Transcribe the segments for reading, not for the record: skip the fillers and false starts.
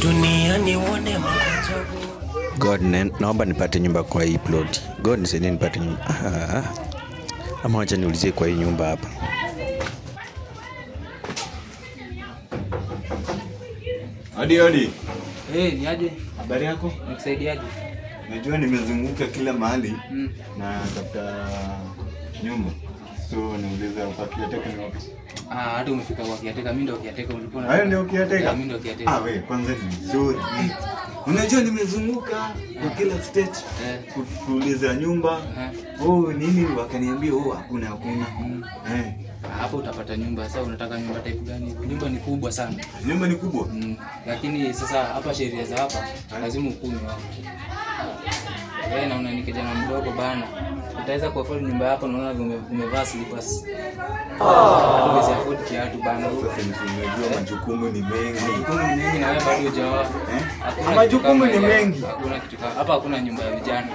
duniani uone maajabu. God, naomba nipate nyumba kwa hii plot. God, nisaidie nipate nyumba. Ama acha niulizie kwa hii nyumba hapa. Hadi. Ni aje? Habari yako? Nikusaidiaje? Najua nimezunguka kila mahali na tafuta nyumba. So nauliza kwa kiateka ni wapi? Hata umefika kwa kiateka, mimi ndio kiateka ulikuwa na. Hayo ndio kiateka? Mimi ndio kiateka. Wewe kwanza ni vizuri. Unajua nimezunguka kwa kila state kuuliza nyumba. Nini wakaniambia hakuna. Hapo utapata nyumba. Sasa unataka nyumba type gani? Nyumba ni kubwa sana. Nyumba ni kubwa? Lakini sasa hapa sheria za hapa lazima ukunywe wao. Wewe naona ni kijana mdogo bana. Utaweza kuafford nyumba yako, naona umevaa slippers. Huwezi afford kiatu bana. Sasa unajua majukumu ni mengi. Majukumu ni mengi na wewe bado hujaoa. Majukumu ni mengi. Hakuna kitu kama hapa, hakuna nyumba ya vijana.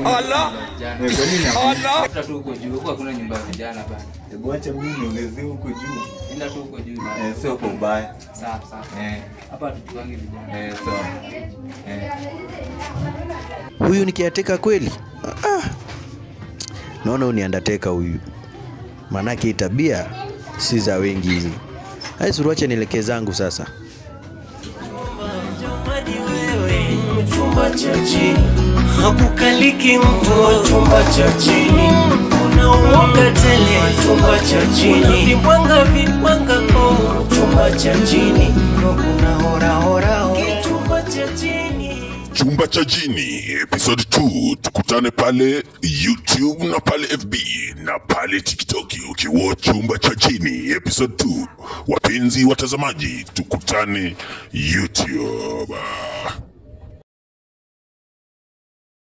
Allah. Kwa nini Allah? Hata tu huko juu, huko hakuna nyumba ya vijana bana. Hebu acha mimi nielezee huko juu. Enda tu huko juu. Sio kwa mbaya. Sawa. Hapa tutuange vijana. Sawa. Huyu ni kiateka kweli? Naona huyu ni undertaker huyu. Manake tabia si za wengi hizi. Hai suruache nielekee zangu sasa. Chumba cha chini hakukaliki mtu wa chumba cha chini. Unaoga tele chumba cha chini. Vipanga kwa chumba cha chini. Kuna hora chumba cha chini. Chumba cha Jini episode 2, tukutane pale YouTube na pale FB na pale TikTok ukiwatch Chumba cha Jini episode 2. Wapenzi watazamaji, tukutane YouTube.